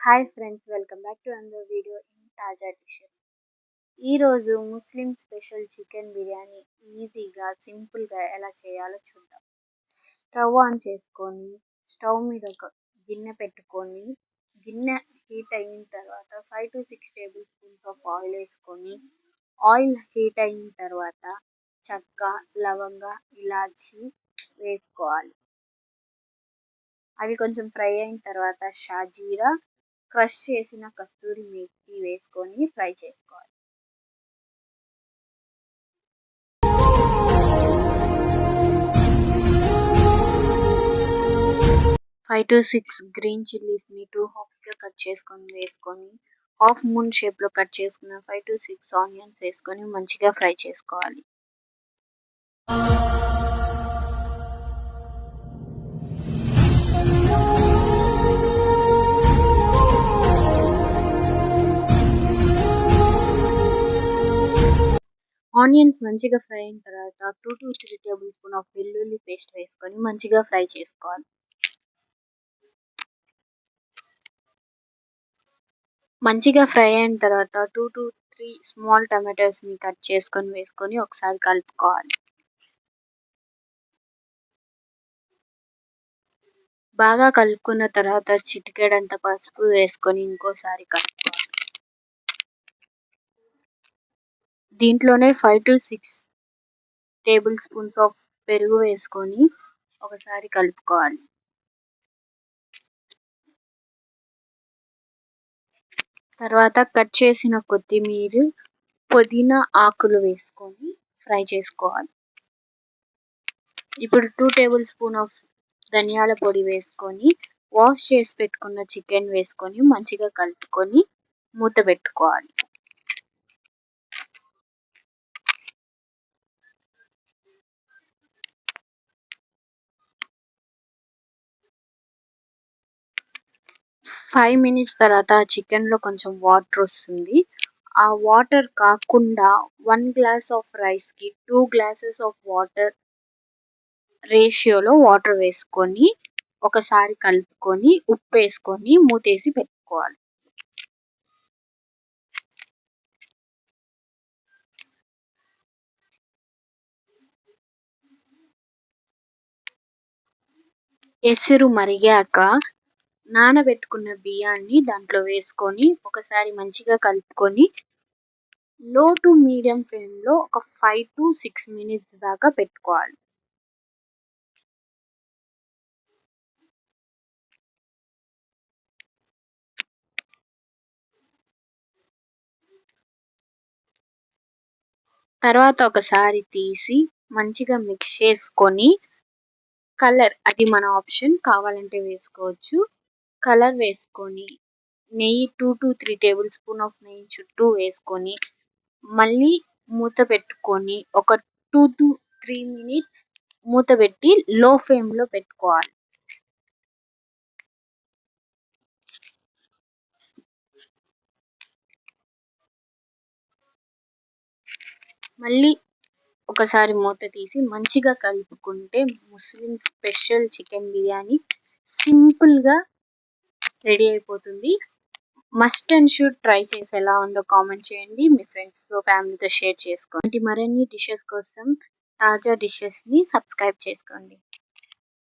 Hi friends, welcome back to another video in తాజా dishes. ఈరోజు ముస్లిం special chicken biryani ఈజీగా సింపుల్గా ఎలా చేయాలో చూద్దాం. స్టవ్ ఆన్ చేసుకొని స్టవ్ మీద ఒక గిన్నె పెట్టుకొని గిన్నె హీట్ అయిన తర్వాత 5 to 6 table spoons of oil వేసుకొని ఆయిల్ హీట్ అయిన తర్వాత చెక్క, లవంగ, ఇలాచి వేసుకోవాలి. అవి కొంచెం ఫ్రై అయిన తర్వాత షాజీరా, క్రష్ చేసిన కస్తూరి మేథి వేసుకొని ఫ్రై చేసుకోవాలి. ఫైవ్ టు సిక్స్ గ్రీన్ చిల్లీస్ని 2 halfగా కట్ చేసుకొని వేసుకొని హాఫ్ మూన్ షేప్లో కట్ చేసుకున్న 5 to 6 ఆనియన్స్ వేసుకొని మంచిగా ఫ్రై చేసుకోవాలి. ఆనియన్స్ మంచిగా ఫ్రై అయిన తర్వాత 2 to 3 టేబుల్ స్పూన్ ఆఫ్ వెల్లుల్లి పేస్ట్ వేసుకొని మంచిగా ఫ్రై చేసుకోవాలి. మంచిగా ఫ్రై అయిన తర్వాత 2 to 3 స్మాల్ టమాటోస్ని కట్ చేసుకొని వేసుకొని ఒకసారి కలుపుకోవాలి. బాగా కలుపుకున్న తర్వాత చిటికెడంత పసుపు వేసుకొని ఇంకోసారి కలుపుకోవాలి. దీంట్లోనే 5 to 6 టేబుల్ స్పూన్స్ ఆఫ్ పెరుగు వేసుకొని ఒకసారి కలుపుకోవాలి. తర్వాత కట్ చేసిన కొత్తిమీర, పుదీనా ఆకులు వేసుకొని ఫ్రై చేసుకోవాలి. ఇప్పుడు 2 టేబుల్ స్పూన్ ఆఫ్ ధనియాల పొడి వేసుకొని వాష్ చేసి పెట్టుకున్న చికెన్ వేసుకొని మంచిగా కలుపుకొని మూత పెట్టుకోవాలి. ఫైవ్ మినిట్స్ తర్వాత చికెన్లో కొంచెం వాటర్ వస్తుంది. ఆ వాటర్ కాకుండా 1 గ్లాస్ ఆఫ్ రైస్కి 2 గ్లాసెస్ ఆఫ్ వాటర్ రేషియోలో వాటర్ వేసుకొని ఒకసారి కలుపుకొని ఉప్పు వేసుకొని మూతేసి పెట్టుకోవాలి. ఎసురు మరిగాక నానబెట్టుకున్న బియ్యాన్ని దాంట్లో వేసుకొని ఒకసారి మంచిగా కలుపుకొని లో టు మీడియం ఫ్లేమ్లో ఒక 5 to 6 మినిట్స్ దాకా పెట్టుకోవాలి. తర్వాత ఒకసారి తీసి మంచిగా మిక్స్ చేసుకొని కలర్, అది మన ఆప్షన్, కావాలంటే వేసుకోవచ్చు. కలర్ వేసుకొని నెయ్యి 2 to 3 టేబుల్ స్పూన్ ఆఫ్ నెయ్యి చుట్టూ వేసుకొని మళ్ళీ మూత పెట్టుకొని ఒక 2 to 3 మినిట్స్ మూత పెట్టి లో ఫ్లేమ్లో పెట్టుకోవాలి. మళ్ళీ ఒకసారి మూత తీసి మంచిగా కలుపుకుంటే ముస్లిం స్పెషల్ చికెన్ బిర్యానీ సింపుల్గా రెడీ అయిపోతుంది. మస్ట్ అండ్ షుడ్ ట్రై చేసి ఎలా ఉందో కామెంట్ చేయండి. మీ ఫ్రెండ్స్తో, ఫ్యామిలీతో షేర్ చేసుకోండి. మరిన్ని డిషెస్ కోసం తాజా డిషెస్ని సబ్స్క్రైబ్ చేసుకోండి.